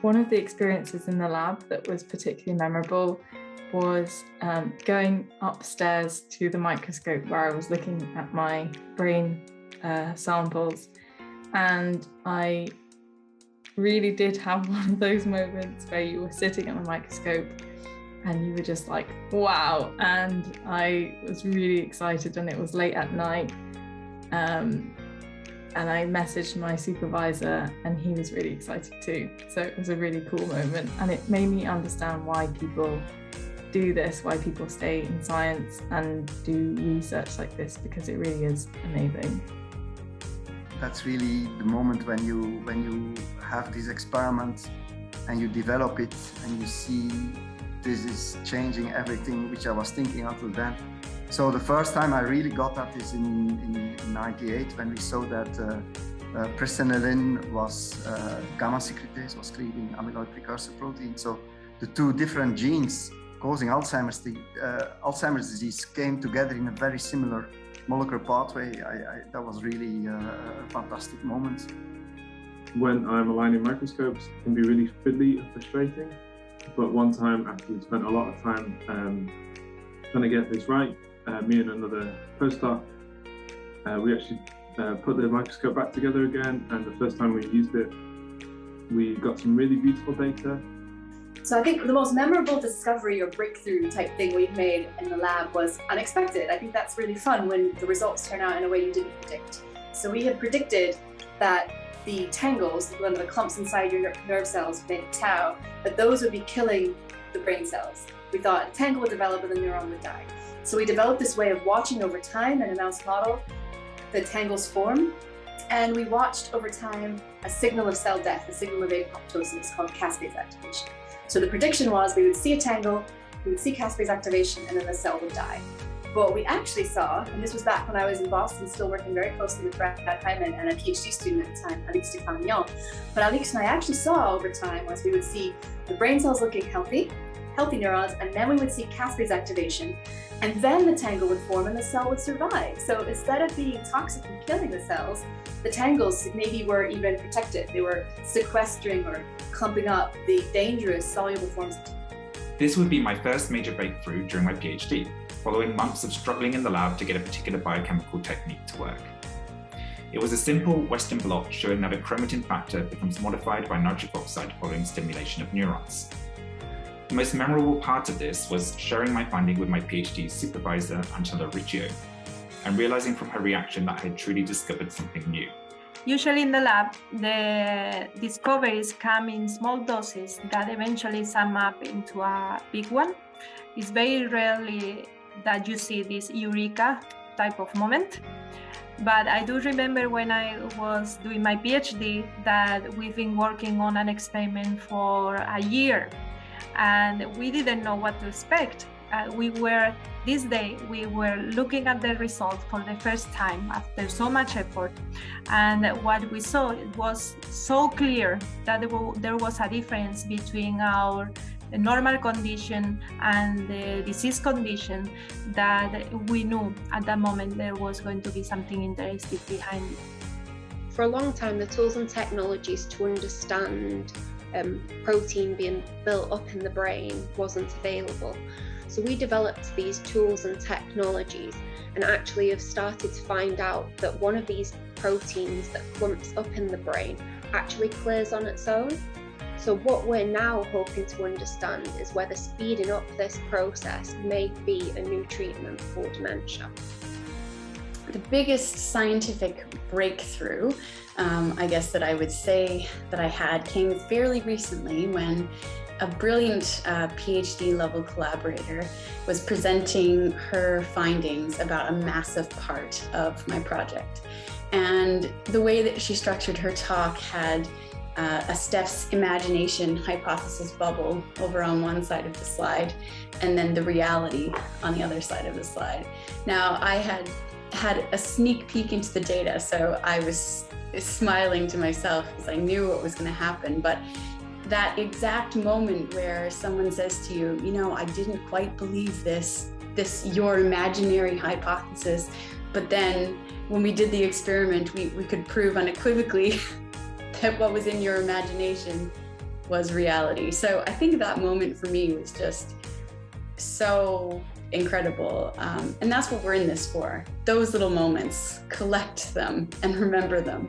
One of the experiences in the lab that was particularly memorable was going upstairs to the microscope where I was looking at my brain samples, and I really did have one of those moments where you were sitting at the microscope and you were just like, wow, and I was really excited, and it was late at night, and I messaged my supervisor and he was really excited too. So it was a really cool moment, and it made me understand why people do this, why people stay in science and do research like this, because it really is amazing. That's really the moment when you have these experiments and you develop it and you see this is changing everything which I was thinking until then. So the first time I really got that is in 98, when we saw that presenilin was gamma secretase, was cleaving amyloid precursor protein. So the two different genes causing Alzheimer's disease came together in a very similar molecular pathway. That was really a fantastic moment. When I'm aligning microscopes, it can be really fiddly and frustrating. But one time, after we spent a lot of time trying to get this right, me and another postdoc, we actually put the microscope back together again, and the first time we used it, we got some really beautiful data. So I think the most memorable discovery or breakthrough type thing we've made in the lab was unexpected. I think that's really fun when the results turn out in a way you didn't predict. So we had predicted that the tangles, one of the clumps inside your nerve cells named tau, that those would be killing the brain cells. We thought a tangle would develop and the neuron would die. So we developed this way of watching over time in a mouse model the tangles form, and we watched over time a signal of cell death, a signal of apoptosis called caspase activation. So the prediction was we would see a tangle, we would see caspase activation, and then the cell would die. But what we actually saw, and this was back when I was in Boston, still working very closely with Brad Hyman and a PhD student at the time, Alexi, but Alexi and I actually saw over time was we would see the brain cells looking healthy neurons, and then we would see caspase activation, and then the tangle would form and the cell would survive. So instead of being toxic and killing the cells, the tangles maybe were even protected. They were sequestering or clumping up the dangerous soluble forms. This would be my first major breakthrough during my PhD, following months of struggling in the lab to get a particular biochemical technique to work. It was a simple Western blot showing that a chromatin factor becomes modified by nitric oxide following stimulation of neurons. The most memorable part of this was sharing my finding with my PhD supervisor, Angela Riccio, and realizing from her reaction that I had truly discovered something new. Usually in the lab, the discoveries come in small doses that eventually sum up into a big one. It's very rarely that you see this eureka type of moment. But I do remember when I was doing my PhD that we've been working on an experiment for a year, and we didn't know what to expect. We were looking at the results for the first time after so much effort, and what we saw, it was so clear that there was a difference between our normal condition and the disease condition, that we knew at that moment there was going to be something interesting behind it. For a long time, the tools and technologies to understand protein being built up in the brain wasn't available. So we developed these tools and technologies, and actually have started to find out that one of these proteins that clumps up in the brain actually clears on its own. So what we're now hoping to understand is whether speeding up this process may be a new treatment for dementia. The biggest scientific breakthrough, I guess that I would say that I had, came fairly recently when a brilliant PhD level collaborator was presenting her findings about a massive part of my project. And the way that she structured her talk had a Steph's imagination hypothesis bubble over on one side of the slide, and then the reality on the other side of the slide. Now, I had a sneak peek into the data, so I was smiling to myself because I knew what was going to happen. But that exact moment where someone says to you, you know, I didn't quite believe this your imaginary hypothesis, but then when we did the experiment, we could prove unequivocally that what was in your imagination was reality. So I think that moment for me was just so incredible. And that's what we're in this for. Those little moments, collect them and remember them.